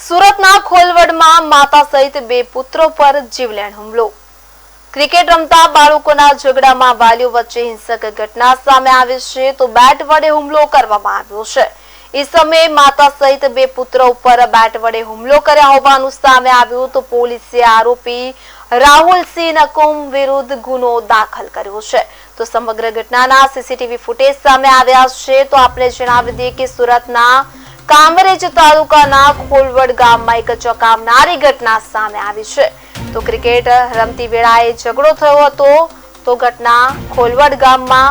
સુરતના ખોલવડમાં માતા સહિત બે પુત્રો પર જીવલેણ હુમલો। ક્રિકેટ રમતા બાળકોના ઝઘડામાં વાલીઓ વચ્ચે હિંસક ઘટના સામે આવી છે તો બેટ વડે હુમલો કરવામાં આવ્યો છે। इस समय माता सहित बे पुत्रों पर बैट वडे हुमलो कर्या होवानुं सामे आव्युं तो पोलीसे आरोपी राहुल सिंह नकुम विरुद्ध गुनो दाखल कर्यो छे। तो समग्र घटनाना सीसीटीवी फूटेज सामे आव्या छे। तो आपणे जणावी दीए के सुरतना कामरेज तालुकाना खोलवड गाममां एक ચોંકાવનારી ઘટના સામે આવી છે। તો ક્રિકેટ રમતી વેળાએ ઝઘડો થયો હતો તો ઘટના ખોલવડ ગામમાં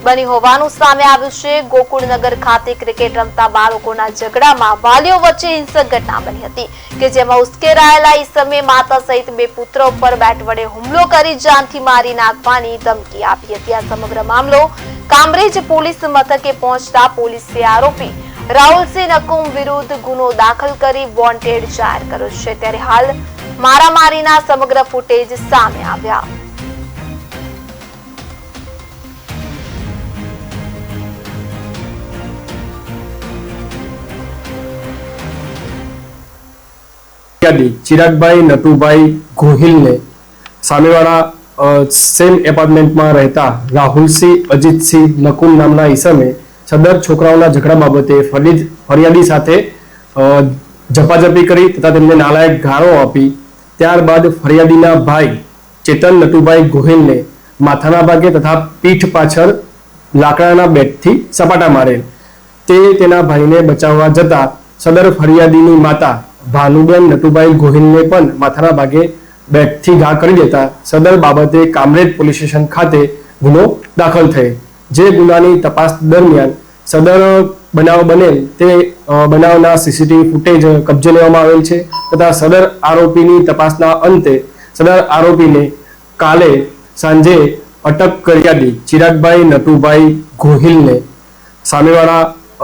બની હોવાનું સામે આવ્યું છે। ગોકુળનગર ખાતે ક્રિકેટ રમતા બાળકોના ઝઘડામાં વાલીઓ વચ્ચે હિંસક ઘટના બની હતી કે જેમાં ઉશ્કેરાયેલા ઈસમે માતા સહિત બે પુત્રો પર બેટ વડે હુમલો કરી જાનથી મારી નાખવાની ધમકી આપી હતી। આ સમગ્ર મામલો કામરેજ પોલીસ મથકે પહોંચતા પોલીસે આરોપી રાહુલસિંહ નકુમ વિરુદ્ધ ગુનો દાખલ કરી વોન્ટેડ જાહેર કર્યો છે। ત્યારે હાલ મારામારીના સમગ્ર ફૂટેજ સામે આવ્યા। चिरागभाई नटूभाई गोहिल ने सामेवाड़ा सेम एपार्टमेंट में रहता राहुल सिंह अजीत सिंह नकुम नामना ईसमे सदर छोकराओना झगड़ा बाबते फरियादी साथे झपाझपी करी तथा तेमने नालायक गाळो आपी। त्यारबाद फरियादीना भाई चेतन नटूभाई गोहिल ने माथाना भागे तथा पीठ पाछळ लाकडाना बेटथी सपाटा मारेल। तेना भाईने बचाववा जता सदर फरियादीनी माता भानुबेन नटूभाई गोहिल ने पण माथाना भागे बेटथी घा करी देता सदर बाबते कामरेज पोलीस स्टेशन खाते गुनो दाखल थये। जे गुनानी तपास दरमियान सदर बनाव बनेल ते बनावना सीसीटीवी फूटेज कब्जे लेवामां आवेल छे तथा सदर आरोपीनी तपासना अंते सदर आरोपीने काले सांजे अटक कर्या दी चिरागभाई नटूभाई गोहिल ने सामेवाड़ा